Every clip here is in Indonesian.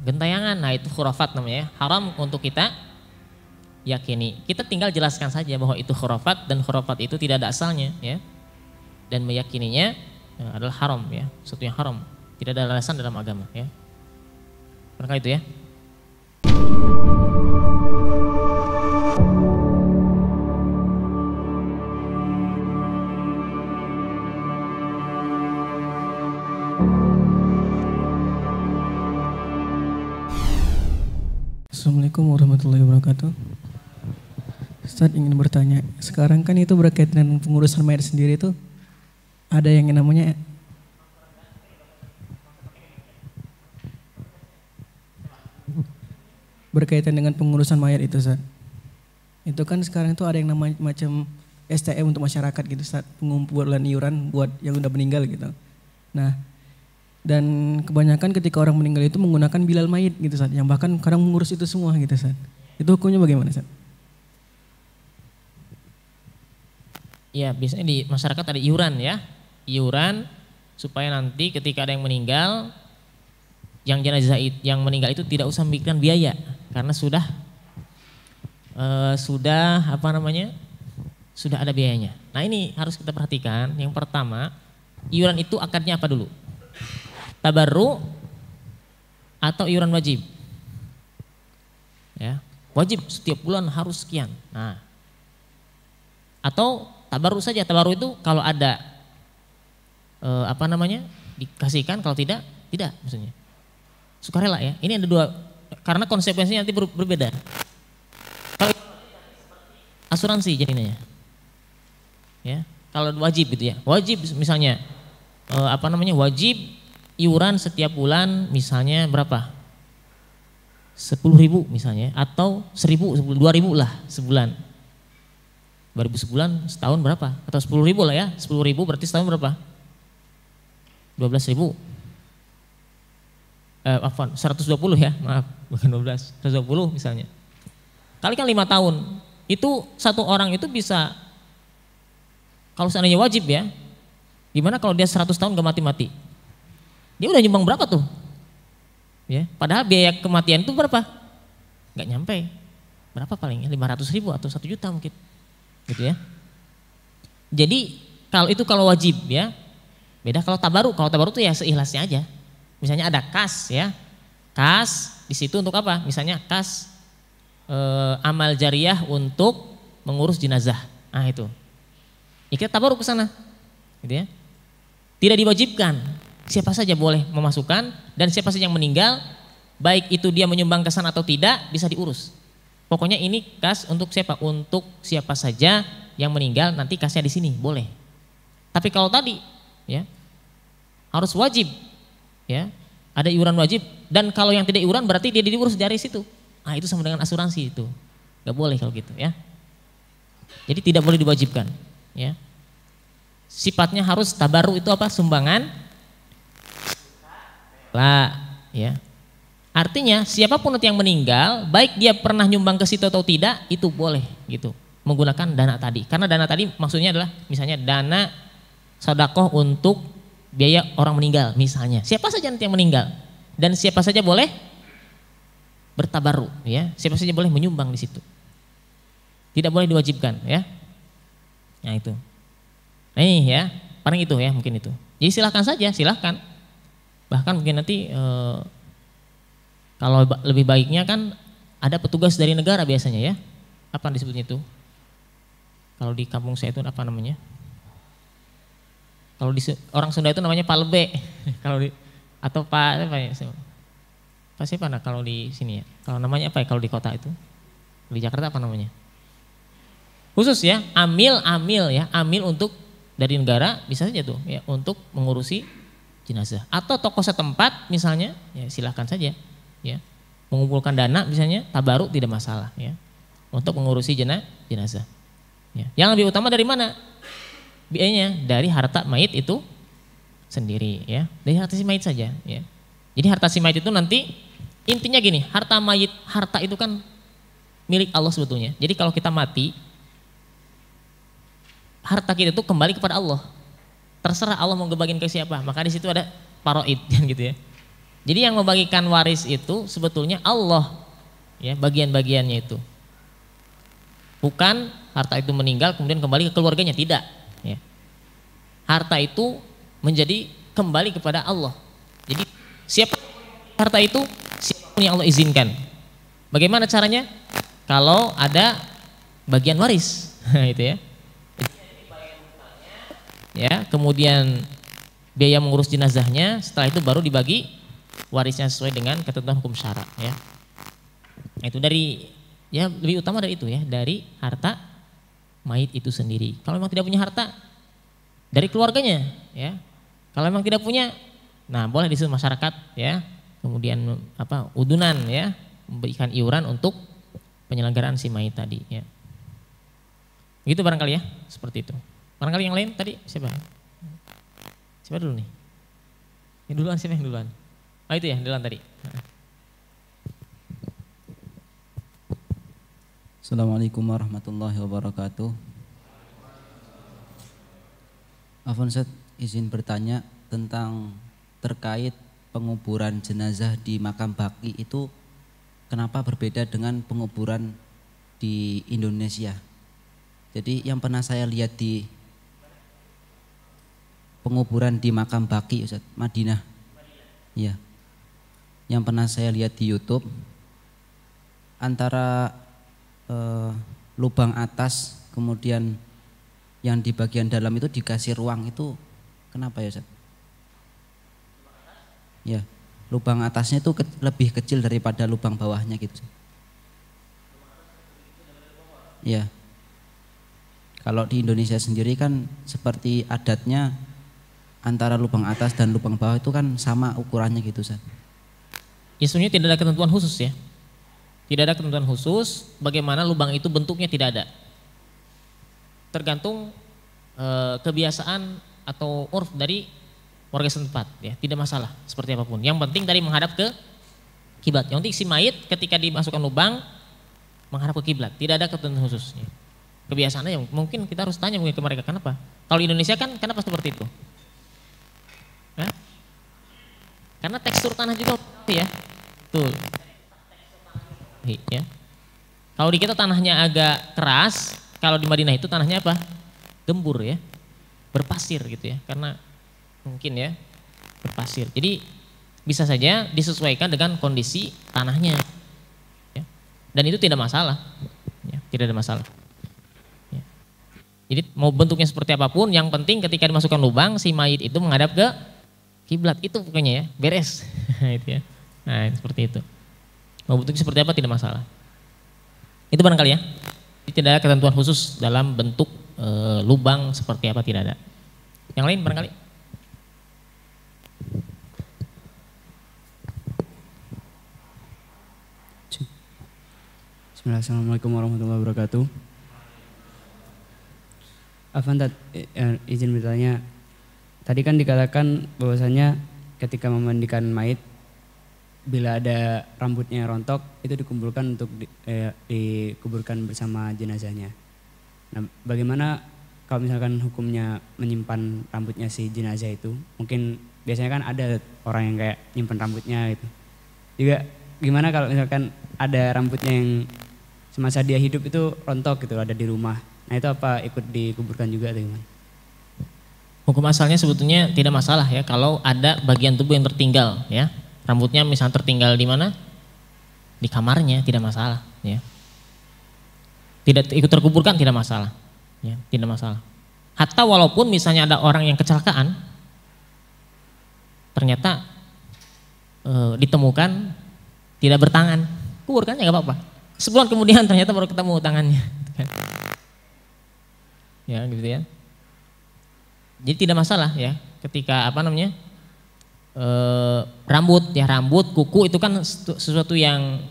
gentayangan. Nah itu khurafat namanya, haram untuk kita yakini. Kita tinggal jelaskan saja bahwa itu khurafat dan khurafat itu tidak ada asalnya ya. Dan meyakininya adalah haram ya, sesuatu yang haram. Tidak ada alasan dalam agama ya. Maka itu ya. Assalamualaikum warahmatullahi wabarakatuh. Ustadz ingin bertanya, sekarang kan itu berkaitan dengan pengurusan mayat sendiri itu ada yang namanya berkaitan dengan pengurusan mayat itu Ustadz. Itu kan sekarang itu ada yang namanya macam STM untuk masyarakat gitu Ustadz, pengumpulan iuran buat yang udah meninggal gitu. Nah, dan kebanyakan ketika orang meninggal itu menggunakan bilal mayit gitu Ustadz, yang bahkan kadang mengurus itu semua gitu Ustadz. Itu hukumnya bagaimana Ustadz? Ya biasanya di masyarakat ada iuran ya, iuran supaya nanti ketika ada yang meninggal, yang jenazah yang meninggal itu tidak usah memikirkan biaya karena sudah sudah ada biayanya. Nah ini harus kita perhatikan. Yang pertama, iuran itu akadnya apa dulu? Tabarru atau iuran wajib? Ya, wajib setiap bulan harus sekian. Nah, atau tabarru saja. Tabarru itu kalau ada dikasihkan, kalau tidak maksudnya. Sukarela ya. Ini ada dua karena konsekuensinya nanti berbeda. Kalau asuransi jadinya. Ya, kalau wajib gitu ya. Wajib misalnya wajib iuran setiap bulan misalnya berapa? 10.000 misalnya atau 1.000, 2.000 lah sebulan. 2.000 sebulan setahun berapa? Atau 10.000 lah ya. 10.000 berarti setahun berapa? 12.000. 120 ya, maaf, bukan 12, 120 misalnya. Kalikan 5 tahun, itu satu orang itu bisa, kalau seandainya wajib ya, gimana kalau dia 100 tahun gak mati-mati? Dia udah nyumbang berapa tuh? Ya, padahal biaya kematian itu berapa? Gak nyampe, berapa paling ya, 500.000 atau 1 juta mungkin, gitu ya. Jadi kalau wajib ya, beda kalau tabaru itu ya seikhlasnya aja. Misalnya ada kas ya, kas di situ untuk apa? Misalnya kas amal jariah untuk mengurus jenazah. Nah itu, ya kita tabaruk ke sana, gitu ya. Tidak diwajibkan, siapa saja boleh memasukkan dan siapa saja yang meninggal, baik itu dia menyumbang ke sana atau tidak bisa diurus. Pokoknya ini kas untuk siapa? Untuk siapa saja yang meninggal nanti kasnya di sini boleh. Tapi kalau tadi ya harus wajib. Ya, ada iuran wajib dan kalau yang tidak iuran berarti dia diurus dari situ. Ah itu sama dengan asuransi itu, nggak boleh kalau gitu ya. Jadi tidak boleh diwajibkan. Ya, sifatnya harus tabarru itu apa? Sumbangan. Lah, ya. Artinya siapapun yang meninggal, baik dia pernah nyumbang ke situ atau tidak, itu boleh gitu. Menggunakan dana tadi. Karena dana tadi maksudnya adalah misalnya dana sedekah untuk biaya orang meninggal misalnya. Siapa saja nanti yang meninggal dan siapa saja boleh bertabarru ya. Siapa saja boleh menyumbang di situ. Tidak boleh diwajibkan ya. Nah itu. Nah ini ya, paling itu ya mungkin itu. Jadi silahkan saja, silahkan. Bahkan mungkin nanti kalau lebih baiknya kan ada petugas dari negara biasanya ya. Apa disebutnya itu? Kalau di kampung saya itu apa namanya? Kalau di orang Sunda itu namanya palbe, kalau di atau pak apa ya? Pak siapa nah kalau di sini ya? Kalau namanya apa ya kalau di kota itu? Di Jakarta apa namanya? Khusus ya, amil ya, amil untuk dari negara bisa saja tuh ya untuk mengurusi jenazah. Atau tokoh setempat misalnya, ya silahkan saja ya mengumpulkan dana misalnya tabaruk tidak masalah ya untuk mengurusi jenazah. Ya. Yang lebih utama dari mana? Biayanya dari harta mayit itu sendiri ya, dari harta si mayit saja ya. Jadi harta si mayit itu nanti intinya gini, harta itu kan milik Allah sebetulnya. Jadi kalau kita mati, harta kita itu kembali kepada Allah. Terserah Allah mau ngebagiin ke siapa. Maka di situ ada paroid kan gitu ya. Jadi yang membagikan waris itu sebetulnya Allah, ya, bagian-bagiannya itu. Bukan harta itu meninggal kemudian kembali ke keluarganya, tidak. Ya. Harta itu menjadi kembali kepada Allah. Jadi siapa harta itu, siapapun yang Allah izinkan. Bagaimana caranya? Kalau ada bagian waris, itu ya. Ya, kemudian biaya mengurus jenazahnya, setelah itu baru dibagi warisnya sesuai dengan ketentuan hukum syara, ya. Itu dari, ya lebih utama dari itu ya, dari harta mayit itu sendiri. Kalau memang tidak punya harta, dari keluarganya, ya. Kalau memang tidak punya, nah boleh disebut masyarakat, ya. Kemudian udunan, ya, memberikan iuran untuk penyelenggaraan si mayit tadi, ya. Begitu barangkali ya, seperti itu. Barangkali yang lain tadi siapa? Siapa dulu nih? Yang duluan, siapa yang duluan? Oh itu ya, duluan tadi. Assalamualaikum warahmatullahi wabarakatuh. Afwan Ustaz, izin bertanya tentang terkait penguburan jenazah di makam baqi itu kenapa berbeda dengan penguburan di Indonesia? Jadi yang pernah saya lihat di penguburan di makam baqi Ustaz, Madinah. Iya. Yang pernah saya lihat di YouTube antara lubang atas kemudian yang di bagian dalam itu dikasih ruang, itu kenapa ya Ustaz? Ya, lubang atasnya itu lebih kecil daripada lubang bawahnya gitu. Ya. Kalau di Indonesia sendiri kan seperti adatnya antara lubang atas dan lubang bawah itu kan sama ukurannya gitu Ustaz. Ya sebenarnya tidak ada ketentuan khusus ya. Tidak ada ketentuan khusus bagaimana lubang itu bentuknya, tidak ada. Tergantung kebiasaan atau urf dari warga setempat ya, tidak masalah seperti apapun. Yang penting tadi menghadap ke kiblat. Yang penting si mayit ketika dimasukkan lubang menghadap ke kiblat, tidak ada ketentuan khususnya. Kebiasaannya mungkin kita harus tanya mungkin ke mereka kenapa. Kalau di Indonesia kan kenapa seperti itu? Hah? Karena tekstur tanah juga ya. Tuh. Ya. Kalau di kita tanahnya agak keras, kalau di Madinah itu tanahnya apa? Gembur ya, berpasir gitu ya, karena mungkin ya berpasir. Jadi bisa saja disesuaikan dengan kondisi tanahnya, ya. Dan itu tidak masalah, ya, tidak ada masalah. Ya. Jadi mau bentuknya seperti apapun, yang penting ketika dimasukkan lubang si mayit itu menghadap ke kiblat, itu pokoknya ya, beres. Itu ya. Nah seperti itu. Mau bentuknya seperti apa tidak masalah. Itu barangkali ya. Tidak ada ketentuan khusus dalam bentuk lubang seperti apa, tidak ada. Yang lain barangkali. Bismillah, Assalamualaikum warahmatullahi wabarakatuh. Afan, izin bertanya. Tadi kan dikatakan bahwasanya ketika memandikan mayit, bila ada rambutnya yang rontok itu dikumpulkan untuk dikuburkan bersama jenazahnya. Nah, bagaimana kalau misalkan hukumnya menyimpan rambutnya si jenazah itu? Mungkin biasanya kan ada orang yang kayak nyimpan rambutnya gitu. Juga gimana kalau misalkan ada rambutnya yang semasa dia hidup itu rontok gitu, ada di rumah. Nah itu apa ikut dikuburkan juga atau gimana? Hukum asalnya sebetulnya tidak masalah ya kalau ada bagian tubuh yang tertinggal ya. Rambutnya misalnya tertinggal di mana? Di kamarnya, tidak masalah ya. Tidak ikut terkuburkan tidak masalah. Ya, tidak masalah. Hatta walaupun misalnya ada orang yang kecelakaan ternyata ditemukan tidak bertangan, kuburkan ya nggak apa-apa. Sebulan kemudian ternyata baru ketemu tangannya. Ya gitu ya. Jadi tidak masalah ya ketika rambut, kuku itu kan sesuatu yang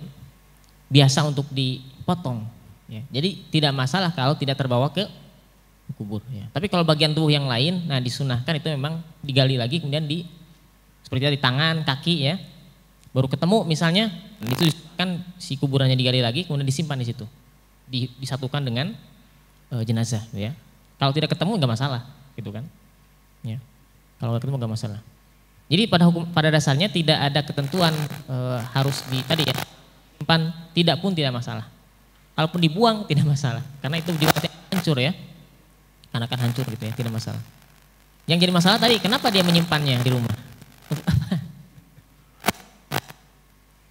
biasa untuk dipotong ya. Jadi tidak masalah kalau tidak terbawa ke kubur ya. Tapi kalau bagian tubuh yang lain, nah disunahkan itu memang digali lagi kemudian seperti di tangan, kaki ya. Baru ketemu misalnya, itu kan si kuburannya digali lagi kemudian disimpan di situ. Disatukan dengan jenazah ya. Kalau tidak ketemu nggak masalah gitu kan. Ya. Kalau nggak ketemu nggak masalah. Jadi pada dasarnya tidak ada ketentuan harus tadi ya, simpan, tidak pun tidak masalah. Kalaupun dibuang tidak masalah, karena itu juga hancur ya, karena akan hancur gitu ya, tidak masalah. Yang jadi masalah tadi, kenapa dia menyimpannya di rumah? Untuk apa?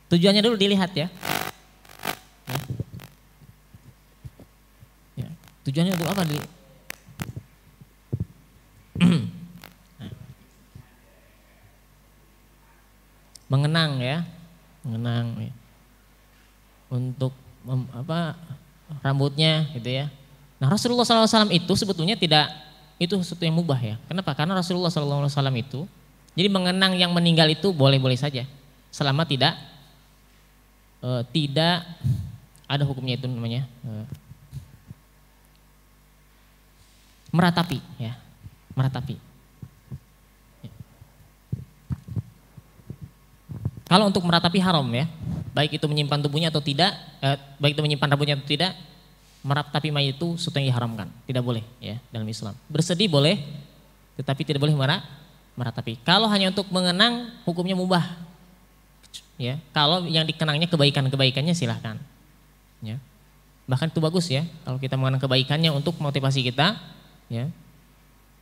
Tujuannya dulu dilihat ya. Ya. Tujuannya untuk apa? Mengenang ya, mengenang ya. Untuk rambutnya gitu ya. Nah Rasulullah SAW itu sebetulnya tidak itu sesuatu yang mubah ya. Kenapa? Karena Rasulullah SAW itu jadi mengenang yang meninggal itu boleh-boleh saja, selama tidak ada hukumnya itu namanya meratapi ya, meratapi. Kalau untuk meratapi haram ya, baik itu menyimpan tubuhnya atau tidak, baik itu menyimpan rambutnya atau tidak, meratapi mayit itu sesuatu yang diharamkan, tidak boleh ya dalam Islam. Bersedih boleh, tetapi tidak boleh meratapi. Kalau hanya untuk mengenang, hukumnya mubah. Ya, kalau yang dikenangnya kebaikannya silahkan. Ya, bahkan itu bagus ya, kalau kita mengenang kebaikannya untuk motivasi kita. Ya,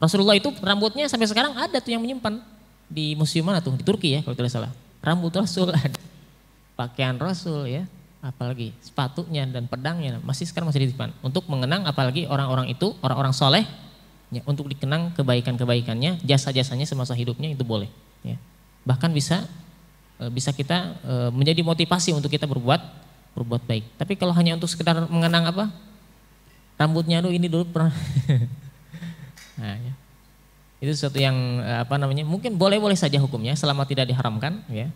Rasulullah itu rambutnya sampai sekarang ada tuh yang menyimpan di museum mana tuh di Turki ya kalau tidak salah. Rambut Rasul ada, pakaian Rasul ya, apalagi sepatunya dan pedangnya masih disimpan untuk mengenang, apalagi orang-orang itu orang-orang soleh ya, untuk dikenang kebaikannya, jasa-jasanya semasa hidupnya itu boleh ya. Bahkan bisa kita menjadi motivasi untuk kita berbuat baik. Tapi kalau hanya untuk sekedar mengenang rambutnya ini dulu pernah nah, ya. Itu sesuatu yang mungkin boleh-boleh saja hukumnya selama tidak diharamkan ya.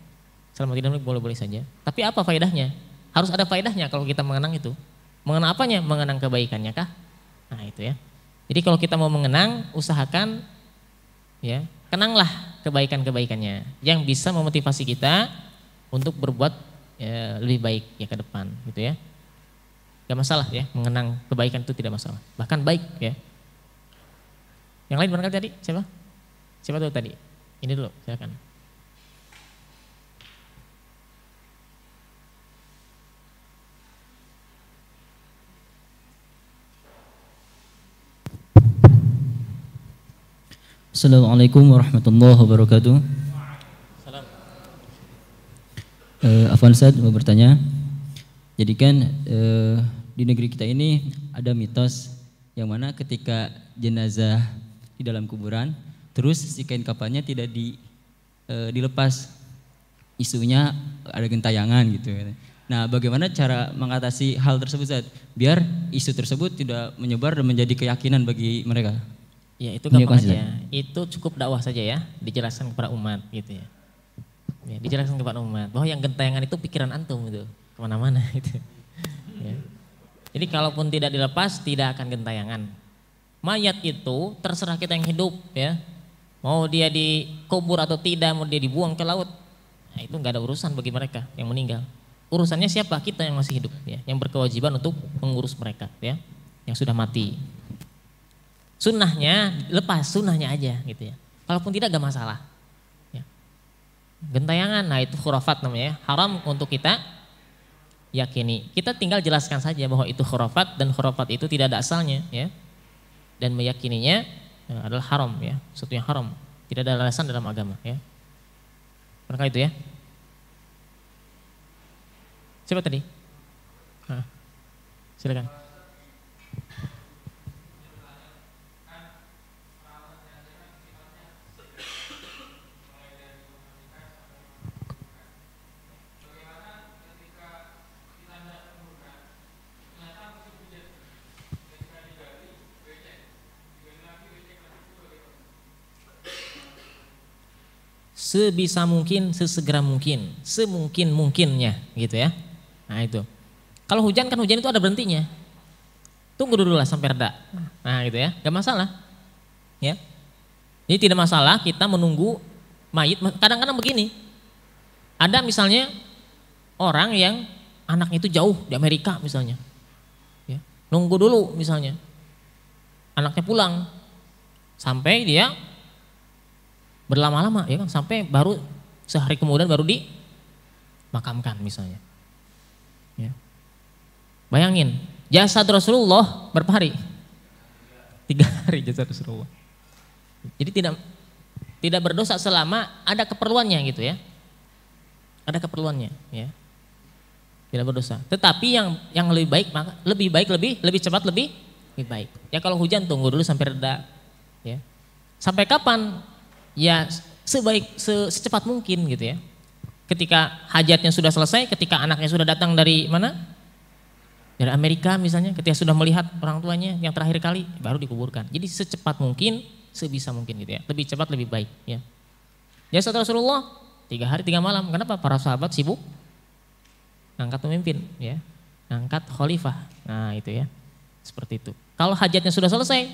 Selama tidak boleh-boleh saja. Tapi apa faedahnya? Harus ada faedahnya kalau kita mengenang itu. Mengenang apanya? Mengenang kebaikannya kah? Nah, itu ya. Jadi kalau kita mau mengenang, usahakan ya, kenanglah kebaikannya yang bisa memotivasi kita untuk berbuat ya, lebih baik ya ke depan gitu ya. Gak masalah ya, mengenang kebaikan itu tidak masalah. Bahkan baik ya. Yang lain barangkali tadi siapa? Siapa tuh tadi? Ini dulu, silakan. Assalamualaikum warahmatullahi wabarakatuh. Salam. Afwan Ustaz mau bertanya. Jadi kan di negeri kita ini ada mitos yang mana ketika jenazah di dalam kuburan, terus si kain kafannya tidak dilepas, isunya ada gentayangan gitu. Nah, bagaimana cara mengatasi hal tersebut, Ustaz? Biar isu tersebut tidak menyebar dan menjadi keyakinan bagi mereka. Ya itu gampang aja, itu cukup dakwah saja ya, dijelaskan kepada umat gitu ya. Ya dijelaskan kepada umat bahwa yang gentayangan itu pikiran antum gitu, kemana-mana gitu. Ya. Jadi kalaupun tidak dilepas tidak akan gentayangan. Mayat itu terserah kita yang hidup ya, mau dia dikubur atau tidak, mau dia dibuang ke laut, nah, itu nggak ada urusan bagi mereka yang meninggal. Urusannya siapa? Kita yang masih hidup ya, yang berkewajiban untuk mengurus mereka ya, yang sudah mati. Sunnahnya lepas, sunnahnya aja gitu ya. Kalaupun tidak gak masalah. Ya. Gentayangan, nah itu khurafat namanya, haram untuk kita yakini. Kita tinggal jelaskan saja bahwa itu khurafat dan khurafat itu tidak ada asalnya ya. Dan meyakininya adalah haram ya, sesuatu yang haram, tidak ada alasan dalam agama ya. Maka itu ya. Siapa tadi? Nah, silakan. Sebisa mungkin, sesegera mungkin, semungkin-mungkinnya gitu ya. Nah itu. Kalau hujan kan hujan itu ada berhentinya. Tunggu dulu lah sampai reda. Nah gitu ya, gak masalah. Ya. Jadi tidak masalah kita menunggu mayit. Kadang-kadang begini, ada misalnya orang yang anaknya itu jauh di Amerika misalnya. Ya. Nunggu dulu misalnya, anaknya pulang. Sampai dia berlama-lama ya kan, sampai baru sehari kemudian baru dimakamkan misalnya. Ya. Bayangin, jasad Rasulullah berapa hari? 3 hari jasad Rasulullah. Jadi tidak berdosa selama ada keperluannya gitu ya. Ada keperluannya ya. Tidak berdosa. Tetapi yang lebih baik lebih cepat lebih baik. Ya kalau hujan tunggu dulu sampai reda ya. Sampai kapan? Ya secepat mungkin gitu ya. Ketika hajatnya sudah selesai, ketika anaknya sudah datang dari mana? Dari Amerika misalnya, ketika sudah melihat orang tuanya yang terakhir kali, baru dikuburkan. Jadi secepat mungkin, sebisa mungkin gitu ya. Lebih cepat lebih baik ya. Jasad Rasulullah 3 hari 3 malam. Kenapa? Para sahabat sibuk ngangkat pemimpin ya. Ngangkat khalifah. Nah itu ya. Seperti itu. Kalau hajatnya sudah selesai,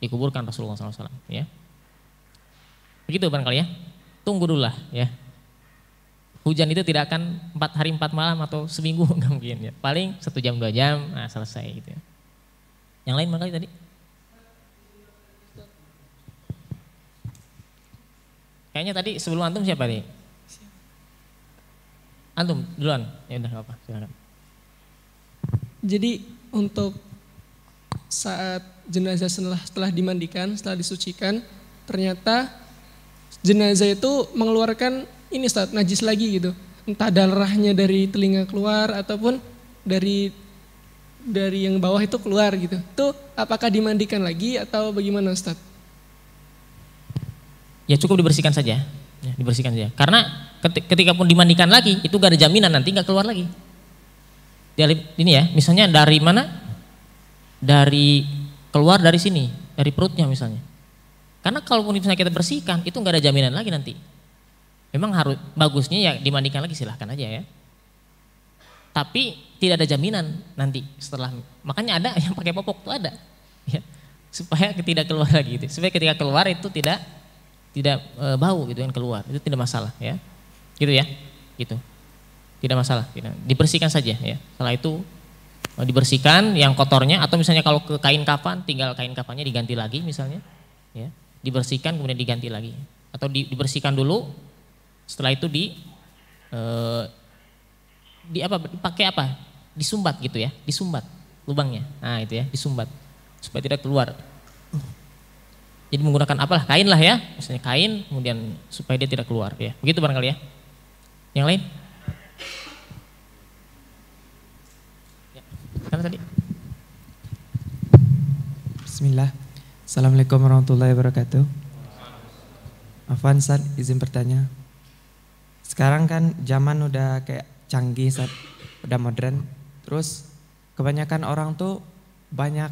dikuburkan Rasulullah SAW ya. Begitu barangkali ya. Tunggu dulu lah ya. Hujan itu tidak akan 4 hari 4 malam atau seminggu enggak mungkin ya. Paling 1 jam 2 jam, nah selesai gitu ya. Yang lain barangkali tadi? Kayaknya tadi sebelum antum siapa nih? Antum duluan. Ya udah enggak apa, silakan. Jadi untuk saat jenazah setelah dimandikan, setelah disucikan, ternyata jenazah itu mengeluarkan ini Ustaz, najis lagi gitu. Entah darahnya dari telinga keluar ataupun dari yang bawah itu keluar gitu. Itu apakah dimandikan lagi atau bagaimana Ustaz? Ya cukup dibersihkan saja. Ya, dibersihkan saja. Karena ketika pun dimandikan lagi, itu gak ada jaminan nanti gak keluar lagi. Ini ya, misalnya dari mana? Keluar dari sini, dari perutnya misalnya. Karena kalau misalnya kita bersihkan, itu gak ada jaminan lagi nanti. Memang harus bagusnya ya dimandikan lagi, silahkan aja ya. Tapi tidak ada jaminan nanti setelah, makanya ada yang pakai popok tuh ada, ya, supaya tidak keluar lagi gitu. Supaya ketika keluar itu tidak bau gitu kan keluar, itu tidak masalah ya, gitu ya, gitu, tidak masalah. Dibersihkan saja ya. Setelah itu dibersihkan yang kotornya, atau misalnya kalau ke kain kafan, tinggal kain kafannya diganti lagi misalnya, ya, dibersihkan kemudian diganti lagi, atau dibersihkan dulu. Setelah itu dipakai apa? Disumbat gitu ya, disumbat lubangnya. Nah itu ya, disumbat supaya tidak keluar. Jadi menggunakan apalah, kain lah ya, misalnya kain, kemudian supaya dia tidak keluar ya. Begitu barangkali ya. Yang lain? Ya, karena tadi. Bismillah. Assalamualaikum warahmatullahi wabarakatuh. Afwan Ustaz, izin bertanya. Sekarang kan zaman udah kayak canggih Ustaz, udah modern. Terus kebanyakan orang tuh banyak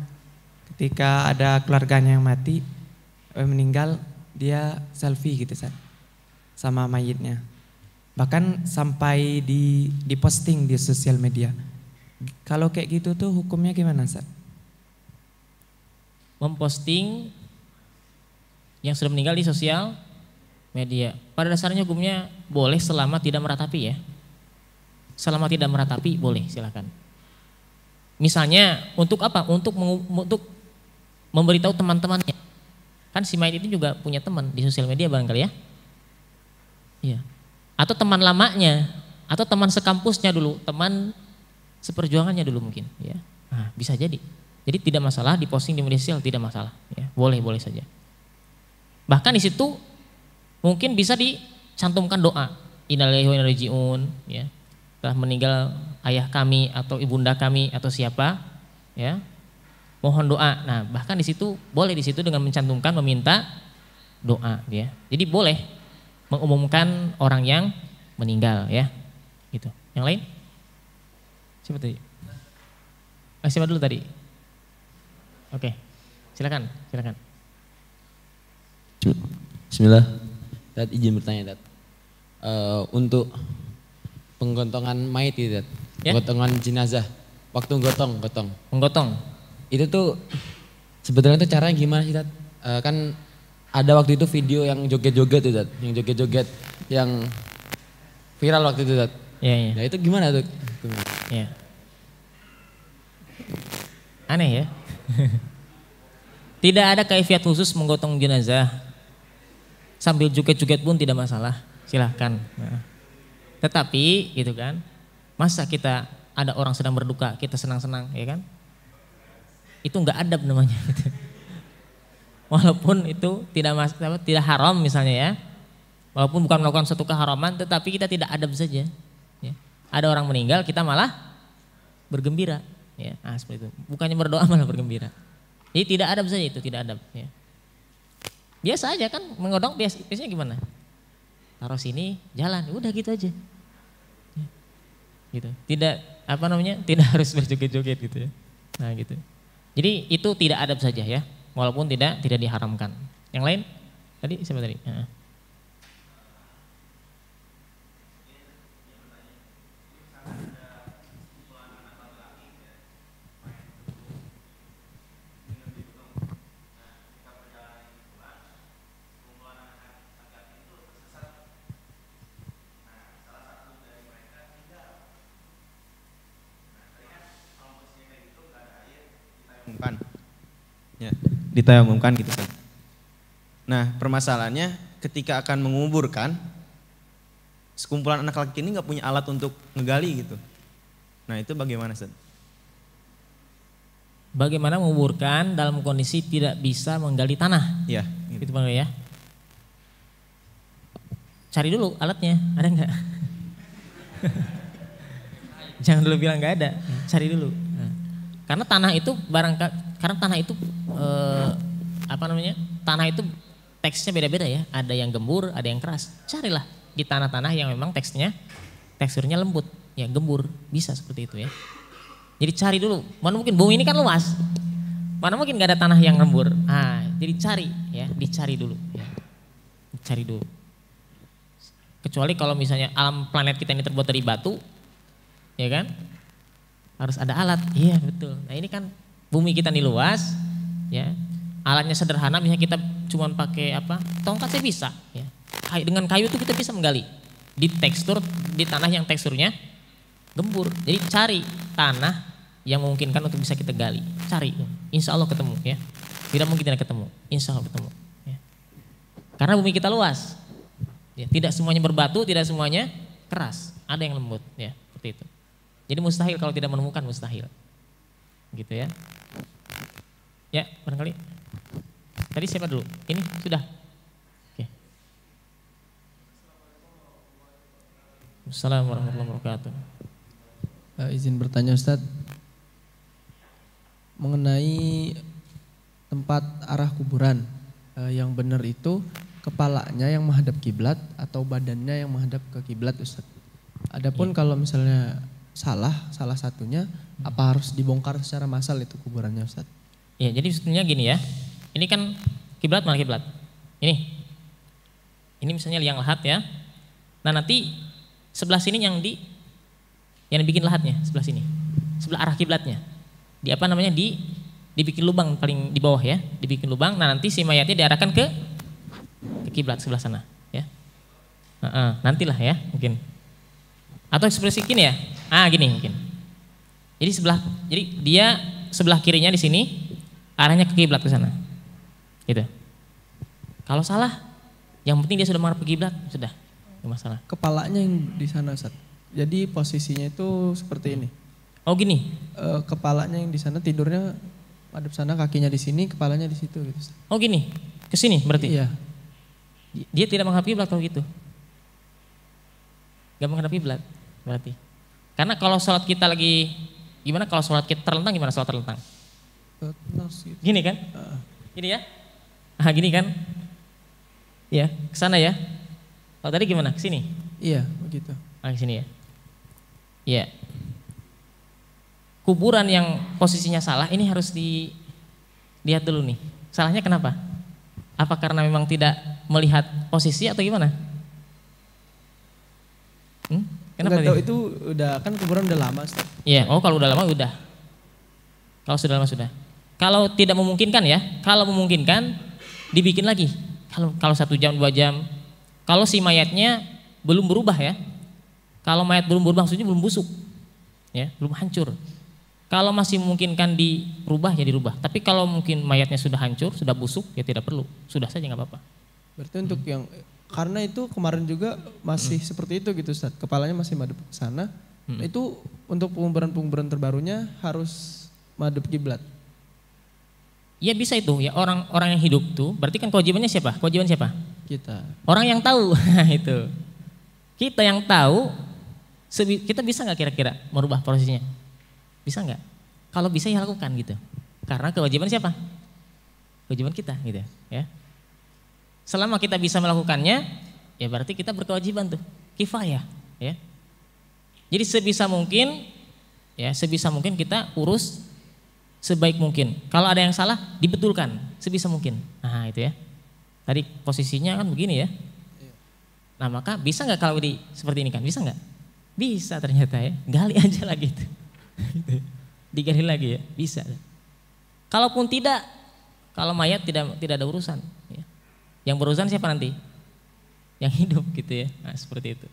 ketika ada keluarganya yang mati, meninggal, dia selfie gitu Ustaz, sama mayitnya. Bahkan sampai diposting di sosial media. Kalau kayak gitu tuh hukumnya gimana Ustaz? Memposting yang sudah meninggal di sosial media. Pada dasarnya hukumnya boleh selama tidak meratapi ya. Selama tidak meratapi boleh, silakan. Misalnya untuk apa? Untuk memberitahu teman-temannya. Kan si mayit itu juga punya teman di sosial media barangkali ya. Iya. Atau teman lamanya, atau teman sekampusnya dulu, teman seperjuangannya dulu mungkin ya. Nah, bisa jadi. Jadi tidak masalah diposting di media sosial, tidak masalah ya. Boleh saja. Bahkan di situ mungkin bisa dicantumkan doa, innalillahi wa inna ilaihi raji'un ya. Telah meninggal ayah kami atau ibunda kami atau siapa ya. Mohon doa. Nah, bahkan di situ boleh di situ dengan mencantumkan meminta doa ya. Jadi boleh mengumumkan orang yang meninggal ya. Gitu. Yang lain? Siapa tadi? Siapa dulu tadi? Oke. Silakan. Bismillah. Dad, izin bertanya Dad. Untuk penggotongan mayit itu Dad. Ya? Penggotongan jenazah. Waktu gotong. Menggotong. Itu tuh sebetulnya tuh caranya gimana sih Dad? Kan ada waktu itu video yang joget-joget tuh Dad. Yang joget-joget yang viral waktu itu Dad. Iya. Nah itu gimana tuh? Iya. Aneh ya. Tidak ada kaifiat khusus menggotong jenazah. sambil joget-joget pun tidak masalah, silahkan. Nah. Tetapi gitu kan, masa kita ada orang sedang berduka, kita senang-senang, ya kan? Itu nggak adab namanya. Gitu. Walaupun itu tidak haram misalnya ya, walaupun bukan melakukan suatu keharaman, tetapi kita tidak adab saja. Ya. Ada orang meninggal, kita malah bergembira. Ya, seperti itu. Bukannya berdoa malah bergembira. Jadi tidak adab saja itu, tidak adab. Ya. Biasa aja kan, mengodong biasanya gimana? Taruh sini, jalan, udah gitu aja. Ya. Gitu. Tidak tidak harus berjoget-joget gitu ya. Nah gitu. Jadi itu tidak adab saja ya, walaupun tidak diharamkan. Yang lain tadi siapa tadi? Ya, ditayamumkan gitu kan. Nah permasalahannya ketika akan menguburkan, sekumpulan anak laki ini nggak punya alat untuk ngegali gitu. Nah itu bagaimana Ustaz? Bagaimana menguburkan dalam kondisi tidak bisa menggali tanah? Ya. Gitu Bang ya. Cari dulu alatnya, ada nggak? Jangan dulu bilang nggak ada, cari dulu. Karena tanah itu tanah itu teksnya beda-beda ya. Ada yang gembur, ada yang keras. Carilah di tanah-tanah yang memang teksturnya lembut, ya gembur, bisa seperti itu ya. Jadi cari dulu. Mana mungkin bumi ini kan luas. Mana mungkin gak ada tanah yang lembur. Jadi dicari dulu ya. Dicari dulu. Kecuali kalau misalnya alam planet kita ini terbuat dari batu, ya kan? Harus ada alat, iya betul. Nah ini kan bumi kita ini luas, ya alatnya sederhana, misalnya kita cuma pakai tongkat saya bisa, ya. Dengan kayu itu kita bisa menggali di tanah yang teksturnya gembur. Jadi cari tanah yang memungkinkan untuk bisa kita gali, cari, insya Allah ketemu ya. Tidak mungkin tidak ketemu, insya Allah ketemu. Ya. Karena bumi kita luas, ya. Tidak semuanya berbatu, tidak semuanya keras, ada yang lembut, ya seperti itu. Jadi mustahil kalau tidak menemukan, mustahil. Gitu ya. Ya, barangkali. Tadi siapa dulu? Ini sudah. Oke. Assalamualaikum warahmatullahi wabarakatuh. Izin bertanya Ustadz, mengenai tempat arah kuburan, yang benar itu kepalanya yang menghadap kiblat atau badannya yang menghadap ke kiblat Ustadz. Adapun kalau misalnya salah satunya, apa harus dibongkar secara massal itu kuburannya Ustaz? Ya, jadi sebetulnya gini ya. Ini kan kiblat mana kiblat? Ini misalnya liang lahat ya. Nah, nanti sebelah sini yang dibikin lahatnya, sebelah sini. Sebelah arah kiblatnya. Dibikin lubang paling di bawah ya, dibikin lubang. Nah, nanti si mayatnya diarahkan ke kiblat sebelah sana ya. Nantilah ya, mungkin. Atau seperti gini ya, gini mungkin. Jadi dia sebelah kirinya di sini, arahnya ke kiblat ke sana, gitu. Kalau salah, yang penting dia sudah menghadap ke kiblat, sudah, nggak masalah. Kepalanya yang di sana Ustaz. Jadi posisinya itu seperti ini. Oh gini. Kepalanya yang di sana, tidurnya hadap sana, kakinya di sini, kepalanya di situ, gitu Ustaz. Oh gini, ke sini berarti. Iya. Dia tidak menghadap kiblat kalau gitu. Gak menghadap kiblat. Berarti karena kalau sholat kita lagi gimana, kalau sholat kita terlentang gimana sholat terlentang? Gini kan? Gini ya? Gini kan? Ya, ke sana ya. Kalau tadi gimana? Ke sini? Iya, begitu. Ke sini ya. Iya. Kuburan yang posisinya salah ini harus dilihat dulu nih. Salahnya kenapa? Apa karena memang tidak melihat posisi atau gimana? Kenapa Enggak tahu, itu udah kan kuburan udah lama Ustaz. Iya, kalau udah lama udah. Kalau sudah lama sudah. Kalau tidak memungkinkan ya, kalau memungkinkan dibikin lagi. Kalau 1 jam 2 jam. Kalau si mayatnya belum berubah ya. Kalau mayat belum berubah maksudnya belum busuk. Ya, belum hancur. Kalau masih memungkinkan dirubah ya dirubah. Tapi kalau mungkin mayatnya sudah hancur, sudah busuk ya tidak perlu. Sudah saja nggak apa-apa. Berarti untuk yang karena itu kemarin juga masih seperti itu gitu Ustaz. Kepalanya masih madep ke sana. Nah, itu untuk penguburan terbarunya harus madep kiblat. Ya bisa itu ya, orang yang hidup tuh berarti kan kewajibannya siapa? Kewajiban siapa? Kita. Orang yang tahu. Itu. Kita yang tahu, kita bisa nggak kira-kira merubah prosesnya? Bisa nggak? Kalau bisa ya lakukan gitu. Karena kewajiban siapa? Kewajiban kita gitu ya. Selama kita bisa melakukannya, ya berarti kita berkewajiban tuh, kifayah ya. Jadi sebisa mungkin kita urus sebaik mungkin. Kalau ada yang salah dibetulkan sebisa mungkin. Nah itu ya. Tadi posisinya kan begini ya. Nah maka bisa nggak kalau seperti ini kan? Bisa nggak? Bisa ternyata ya. Gali aja lagi itu. Digali lagi ya. Bisa. Kalaupun tidak, kalau mayat tidak ada urusan. Ya. Yang berurusan siapa nanti? Yang hidup gitu ya. Nah seperti itu.